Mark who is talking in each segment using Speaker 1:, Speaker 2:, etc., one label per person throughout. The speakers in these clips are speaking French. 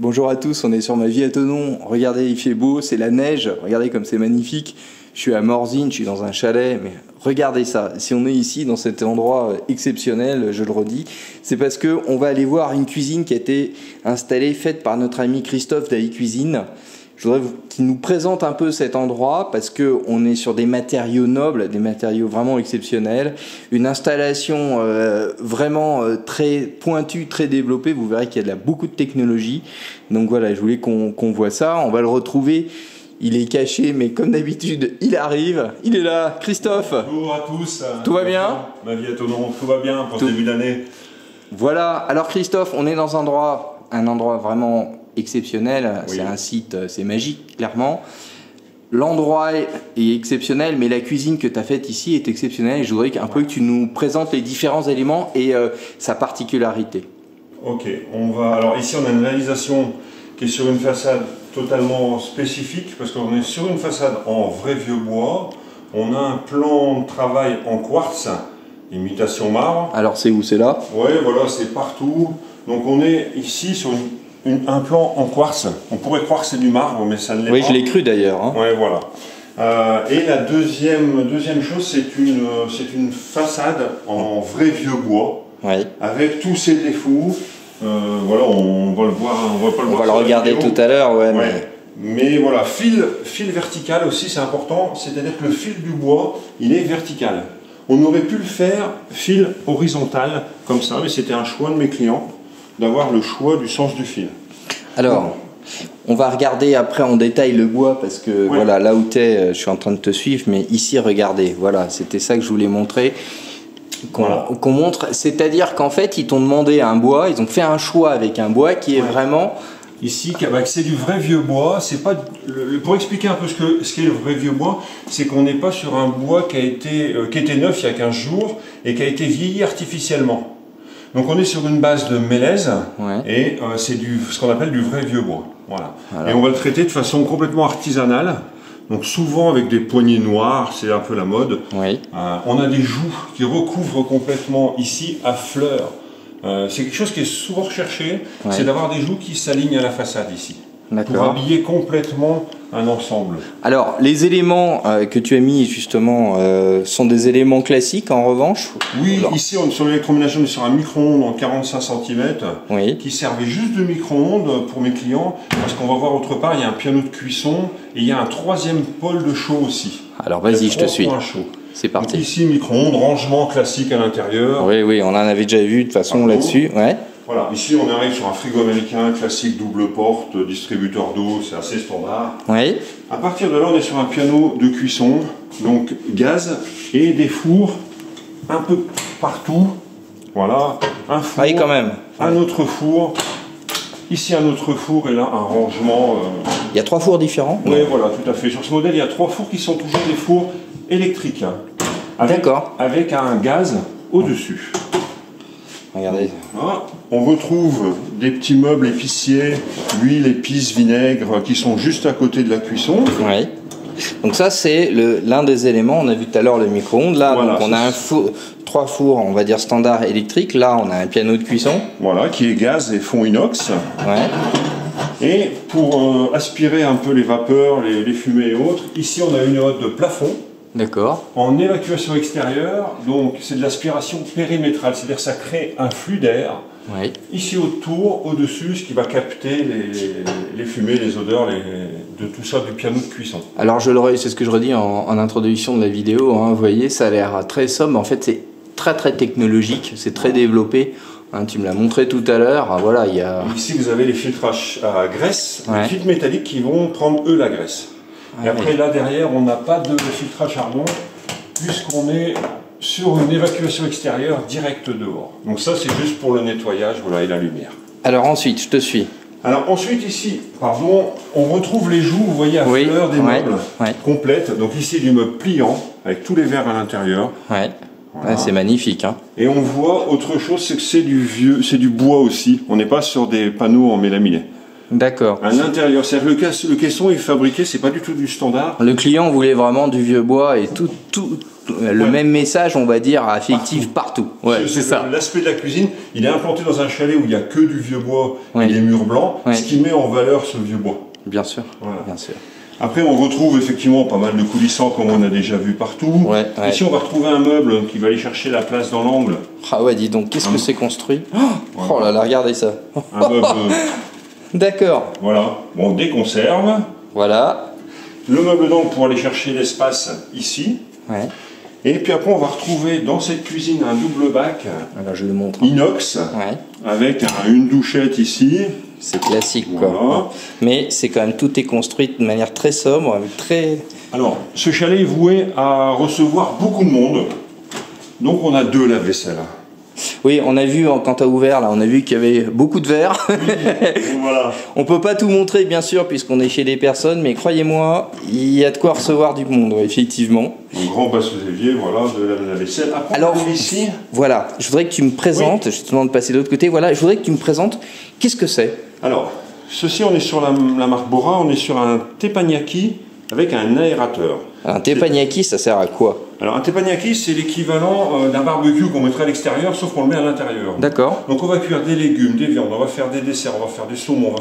Speaker 1: Bonjour à tous, on est sur ma vie à Thonon. Regardez, il fait beau, c'est la neige. Regardez comme c'est magnifique. Je suis à Morzine, je suis dans un chalet, mais regardez ça. Si on est ici dans cet endroit exceptionnel, je le redis, c'est parce que on va aller voir une cuisine qui a été installée, faite par notre ami Christophe d'AI Cuisine. Je voudrais qu'il nous présente un peu cet endroit parce que on est sur des matériaux nobles, des matériaux vraiment exceptionnels, une installation vraiment très pointue, très développée. Vous verrez qu'il y a beaucoup de technologie. Donc voilà, je voulais qu'on voit ça. On va le retrouver. Il est caché, mais comme d'habitude, il arrive. Il est là, Christophe.
Speaker 2: Bonjour à tous.
Speaker 1: Tout va bien?
Speaker 2: Ma vie à Thonon, tout va bien pour ce début d'année.
Speaker 1: Voilà. Alors Christophe, on est dans un endroit vraiment exceptionnel. Oui. C'est un site, c'est magique, clairement. L'endroit est exceptionnel, mais la cuisine que tu as faite ici est exceptionnelle. Et je voudrais un peu que tu nous présentes les différents éléments et sa particularité.
Speaker 2: Ok, alors ici on a une réalisation qui est sur une façade totalement spécifique parce qu'on est sur une façade en vrai vieux bois. On a un plan de travail en quartz, imitation marbre.
Speaker 1: Alors c'est où? C'est là?
Speaker 2: Oui, voilà, c'est partout. Donc on est ici sur un plan en quartz. On pourrait croire que c'est du marbre, mais ça ne l'est pas.
Speaker 1: Oui, je l'ai cru d'ailleurs. Hein.
Speaker 2: Oui, voilà. Et la deuxième chose, c'est une façade en vrai vieux bois,
Speaker 1: oui.
Speaker 2: Avec tous ses défauts. Voilà, on va le voir,
Speaker 1: on va le regarder tout à l'heure, ouais.
Speaker 2: Mais voilà, fil vertical aussi, c'est important. C'est-à-dire que le fil du bois, il est vertical. On aurait pu le faire fil horizontal, comme ça, mais c'était un choix de mes clients, d'avoir le choix du sens du fil.
Speaker 1: Alors, on va regarder après en détail le bois, parce que voilà, là où tu es, je suis en train de te suivre, mais ici, regardez, voilà, c'était ça que je voulais montrer. Qu'on montre, c'est-à-dire qu'en fait ils t'ont demandé un bois, ils ont fait un choix avec un bois qui est vraiment
Speaker 2: ici, c'est du vrai vieux bois. C'est pas pour expliquer un peu ce qu'est le vrai vieux bois, c'est qu'on n'est pas sur un bois qui était neuf il y a 15 jours et qui a été vieilli artificiellement. Donc on est sur une base de mélèze et c'est ce qu'on appelle du vrai vieux bois. Voilà. Et on va le traiter de façon complètement artisanale. Donc souvent avec des poignées noires, c'est un peu la mode. Oui. On a des joues qui recouvrent complètement ici à fleurs. C'est quelque chose qui est souvent recherché, c'est d'avoir des joues qui s'alignent à la façade ici. Pour habiller complètement un ensemble.
Speaker 1: Alors les éléments que tu as mis justement sont des éléments classiques en revanche?
Speaker 2: Oui, ici sur l'électroménager on est sur un micro-ondes en 45 cm qui servait juste de micro-ondes pour mes clients parce qu'on va voir autre part, il y a un piano de cuisson et il y a un troisième pôle de chaud aussi.
Speaker 1: Alors vas-y, je te suis. C'est parti.
Speaker 2: Donc ici micro-ondes, rangement classique à l'intérieur.
Speaker 1: Oui, on en avait déjà vu de toute façon là-dessus.
Speaker 2: Voilà, ici on arrive sur un frigo américain classique double porte, distributeur d'eau, c'est assez standard. Oui. À partir de là, on est sur un piano de cuisson, donc gaz et des fours un peu partout. Voilà, un four,
Speaker 1: quand même.
Speaker 2: Un autre four, ici un autre four et là un rangement.
Speaker 1: Il y a 3 fours différents?
Speaker 2: Oui, voilà, tout à fait. Sur ce modèle, il y a 3 fours qui sont toujours des fours électriques.
Speaker 1: D'accord.
Speaker 2: Avec un gaz au-dessus.
Speaker 1: Regardez.
Speaker 2: Voilà. On retrouve des petits meubles épiciers, huile, épices, vinaigre, qui sont juste à côté de la cuisson. Oui.
Speaker 1: Donc ça, c'est l'un des éléments. On a vu tout à l'heure le micro-ondes. Là, voilà, donc on a 3 fours, on va dire standard électrique. Là, on a un piano de cuisson.
Speaker 2: Voilà, qui est gaz et fond inox. Et pour aspirer un peu les vapeurs, les fumées et autres, ici on a une hotte de plafond.
Speaker 1: D'accord.
Speaker 2: En évacuation extérieure, donc c'est de l'aspiration périmétrale, c'est-à-dire que ça crée un flux d'air. Ici autour, au-dessus, ce qui va capter les fumées, les odeurs, de tout ça du piano de cuisson.
Speaker 1: Alors c'est ce que je redis en introduction de la vidéo, hein, vous voyez, ça a l'air très sobre, en fait c'est très technologique, c'est très développé. Hein, tu me l'as montré tout à l'heure. Voilà, il y a...
Speaker 2: Ici vous avez les filtrages à graisse, les filtres métalliques qui vont prendre eux la graisse. Et après là derrière on n'a pas de filtrage charbon puisqu'on est sur une évacuation extérieure directe dehors. Donc ça c'est juste pour le nettoyage, voilà, et la lumière.
Speaker 1: Alors ensuite, je te suis.
Speaker 2: Alors ensuite ici, on retrouve les joues, vous voyez, à fleurs des meubles complètes. Donc ici du meuble pliant avec tous les verres à l'intérieur.
Speaker 1: Voilà. C'est magnifique. Hein.
Speaker 2: Et on voit autre chose, c'est que c'est du bois aussi. On n'est pas sur des panneaux en mélaminé.
Speaker 1: D'accord.
Speaker 2: À l'intérieur, c'est-à-dire que le caisson est fabriqué, c'est pas du tout du standard.
Speaker 1: Le client voulait vraiment du vieux bois et le même message, on va dire, affectif partout. Ouais, c'est ça.
Speaker 2: L'aspect de la cuisine, il est implanté dans un chalet où il n'y a que du vieux bois et des murs blancs, ce qui met en valeur ce vieux bois.
Speaker 1: Bien sûr, bien sûr.
Speaker 2: Après, on retrouve effectivement pas mal de coulissants comme on a déjà vu partout. Ici, on va retrouver un meuble qui va aller chercher la place dans l'angle.
Speaker 1: Ah ouais, dis donc, qu'est-ce que c'est construit? Oh là là, regardez ça.
Speaker 2: Un meuble.
Speaker 1: D'accord.
Speaker 2: Voilà, bon, des conserves.
Speaker 1: Voilà.
Speaker 2: Le meuble donc pour aller chercher l'espace ici.
Speaker 1: Ouais.
Speaker 2: Et puis après, on va retrouver dans cette cuisine un double bac.
Speaker 1: Alors, je le montre.
Speaker 2: Inox.
Speaker 1: Ouais.
Speaker 2: Avec une douchette ici.
Speaker 1: C'est classique, quoi. Mais c'est quand même, tout est construit de manière très sobre, très...
Speaker 2: Alors, ce chalet est voué à recevoir beaucoup de monde. Donc, on a 2 lave-vaisselle.
Speaker 1: Oui, on a vu, quand tu as ouvert, là, on a vu qu'il y avait beaucoup de verre.
Speaker 2: Oui, voilà.
Speaker 1: On peut pas tout montrer, bien sûr, puisqu'on est chez des personnes, mais croyez-moi, il y a de quoi recevoir du monde, effectivement.
Speaker 2: Un grand basse-évier, voilà, de la vaisselle. Après,
Speaker 1: alors,
Speaker 2: ici...
Speaker 1: Voilà, je voudrais que tu me présentes, je te demande de passer de l'autre côté, voilà, je voudrais que tu me présentes, qu'est-ce que c'est?
Speaker 2: Alors, ceci, on est sur la marque Bora, on est sur un teppanyaki avec un aérateur.
Speaker 1: Un teppanyaki, ça sert à quoi?
Speaker 2: Alors, un teppanyaki, c'est l'équivalent d'un barbecue qu'on mettrait à l'extérieur, sauf qu'on le met à l'intérieur.
Speaker 1: D'accord.
Speaker 2: Donc, on va cuire des légumes, des viandes, on va faire des desserts, on va faire du saumon,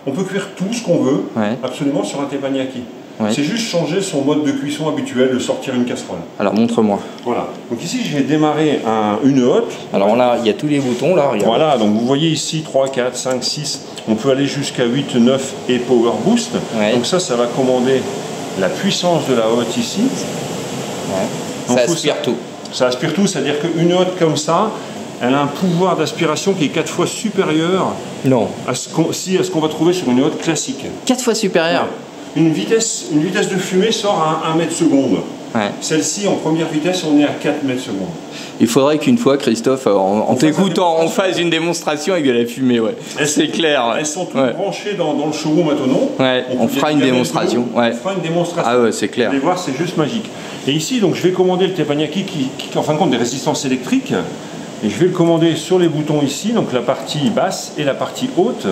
Speaker 2: on peut cuire tout ce qu'on veut, absolument, sur un teppanyaki. C'est juste changer son mode de cuisson habituel, de sortir une casserole.
Speaker 1: Alors, montre-moi.
Speaker 2: Voilà. Donc ici, j'ai démarré une hotte.
Speaker 1: Alors là, il y a tous les boutons, là, regarde.
Speaker 2: Voilà, donc vous voyez ici 3, 4, 5, 6. On peut aller jusqu'à 8, 9 et Power Boost. Donc ça va commander la puissance de la hotte ici.
Speaker 1: Donc ça aspire tout.
Speaker 2: Ça aspire tout, c'est-à-dire qu'une hotte comme ça, elle a un pouvoir d'aspiration qui est 4 fois supérieur à ce qu'on va trouver sur une hotte classique. 4
Speaker 1: fois supérieur.
Speaker 2: Une vitesse de fumée sort à 1 mètre seconde. Celle-ci, en première vitesse, on est à 4 mètres secondes.
Speaker 1: Il faudrait qu'une fois, Christophe, en t'écoutant, on fasse une démonstration avec de la fumée. C'est clair.
Speaker 2: Elles sont toutes branchées dans le showroom à Tonon.
Speaker 1: On fera une démonstration.
Speaker 2: On fera une démonstration.
Speaker 1: Ah ouais, c'est clair.
Speaker 2: Vous allez voir, c'est juste magique. Et ici, donc, je vais commander le teppanyaki qui en fin de compte, des résistances électriques. Et je vais le commander sur les boutons ici, donc la partie basse et la partie haute.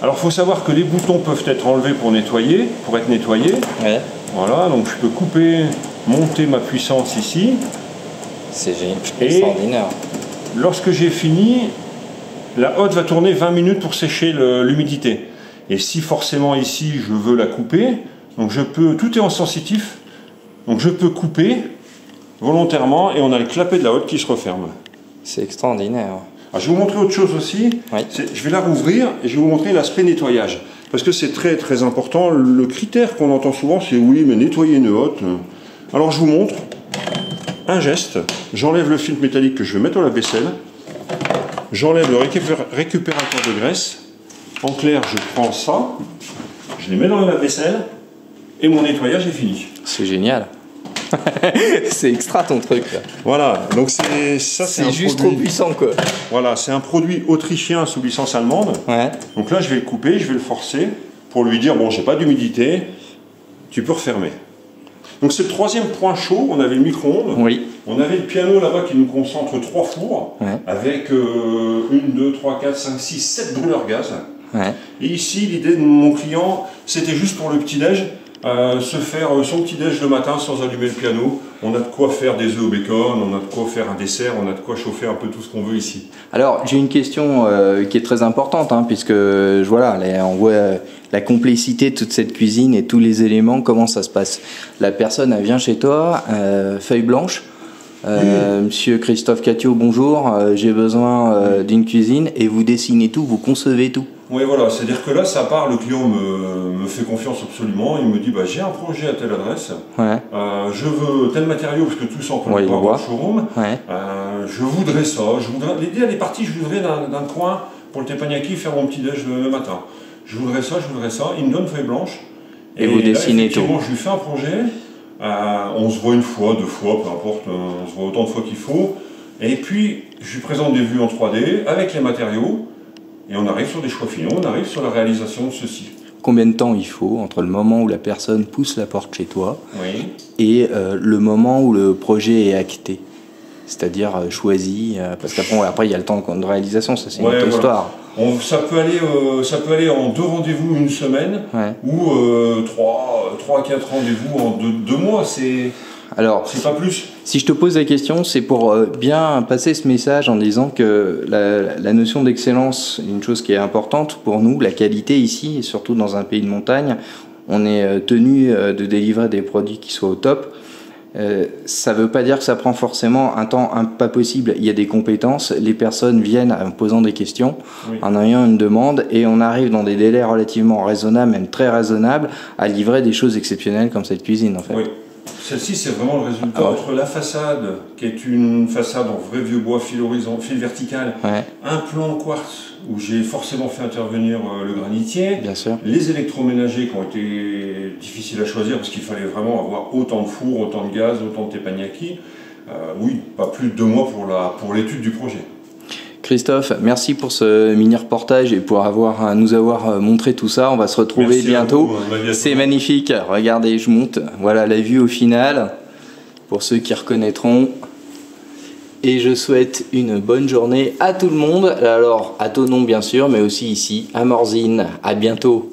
Speaker 2: Alors, il faut savoir que les boutons peuvent être enlevés pour être nettoyés. Voilà, donc je peux couper, monter ma puissance ici.
Speaker 1: C'est extraordinaire.
Speaker 2: Lorsque j'ai fini, la hotte va tourner 20 minutes pour sécher l'humidité. Et si forcément ici je veux la couper, donc tout est en sensitif, donc je peux couper volontairement et on a le clapet de la hotte qui se referme.
Speaker 1: C'est extraordinaire.
Speaker 2: Alors, je vais vous montrer autre chose aussi. Je vais la rouvrir et je vais vous montrer l'aspect nettoyage. Parce que c'est très très important. Le critère qu'on entend souvent, c'est oui, mais nettoyer une hotte. Alors je vous montre un geste. J'enlève le filtre métallique que je vais mettre au lave-vaisselle. J'enlève le récupérateur de graisse. En clair, je prends ça, je les mets dans le lave-vaisselle et mon nettoyage est fini.
Speaker 1: C'est génial. C'est extra ton truc là.
Speaker 2: Voilà, donc c'est
Speaker 1: juste trop puissant quoi.
Speaker 2: Voilà, c'est un produit autrichien sous licence allemande. Donc là je vais le couper, je vais le forcer pour lui dire bon, j'ai pas d'humidité, tu peux refermer. Donc c'est le 3e point chaud, on avait le micro-ondes. On avait le piano là-bas qui nous concentre 3 fours avec 1, 2, 3, 4, 5, 6, 7 brûleurs gaz. Et ici l'idée de mon client, c'était juste pour le petit-déj. Se faire son petit déj le matin sans allumer le piano. On a de quoi faire des œufs au bacon, on a de quoi faire un dessert, on a de quoi chauffer un peu tout ce qu'on veut ici.
Speaker 1: Alors j'ai une question qui est très importante, puisque voilà, on voit la complexité de toute cette cuisine et tous les éléments, comment ça se passe. La personne elle vient chez toi, feuille blanche, Monsieur Christophe Catio, bonjour, j'ai besoin d'une cuisine, et vous dessinez tout, vous concevez tout.
Speaker 2: Oui, voilà, c'est-à-dire que là, ça part, le client me fait confiance absolument, il me dit, bah, j'ai un projet à telle adresse, je veux tel matériau, parce que tout ça, on peut le voir dans le showroom, je voudrais ça, l'idée, elle est partie, je voudrais d'un coin, pour le teppanyaki, faire mon petit-déj le matin. Je voudrais ça, il me donne feuille blanche,
Speaker 1: et vous dessinez tout.
Speaker 2: Je lui fais un projet, on se voit 1 fois, 2 fois, peu importe, on se voit autant de fois qu'il faut, et puis, je lui présente des vues en 3D, avec les matériaux, et on arrive sur des choix finaux, on arrive sur la réalisation de ceci.
Speaker 1: Combien de temps il faut entre le moment où la personne pousse la porte chez toi et le moment où le projet est acté? C'est-à-dire choisi, parce qu'après il y a le temps de réalisation, ça c'est une autre histoire.
Speaker 2: Ça peut aller en 2 rendez-vous 1 semaine, ou 3 à 4 rendez-vous en 2 mois.
Speaker 1: Alors,
Speaker 2: C'est pas plus.
Speaker 1: si je te pose la question, c'est pour bien passer ce message en disant que la notion d'excellence est une chose qui est importante pour nous, la qualité ici, et surtout dans un pays de montagne, on est tenu de délivrer des produits qui soient au top. Ça ne veut pas dire que ça prend forcément un temps pas possible. Il y a des compétences, les personnes viennent en posant des questions,
Speaker 2: Oui.
Speaker 1: en ayant une demande, et on arrive dans des délais relativement raisonnables, même très raisonnables, à livrer des choses exceptionnelles comme cette cuisine en fait.
Speaker 2: Oui. Celle-ci, c'est vraiment le résultat
Speaker 1: Ah ouais.
Speaker 2: entre la façade, qui est une façade en vrai vieux bois, fil horizon, fil vertical,
Speaker 1: Ouais,
Speaker 2: un plan quartz où j'ai forcément fait intervenir le granitier,
Speaker 1: bien sûr.
Speaker 2: les électroménagers qui ont été difficiles à choisir parce qu'il fallait vraiment avoir autant de fours, autant de gaz, autant de teppanyaki. Oui, pas plus de 2 mois pour l'étude du projet.
Speaker 1: Christophe, merci pour ce mini-reportage et pour nous avoir montré tout ça. On va se retrouver
Speaker 2: Merci à
Speaker 1: bientôt.
Speaker 2: vous, Maria.
Speaker 1: C'est magnifique. Regardez, je monte. Voilà la vue au final. Pour ceux qui reconnaîtront. Et je souhaite une bonne journée à tout le monde. Alors, à Thonon bien sûr, mais aussi ici, à Morzine. À bientôt.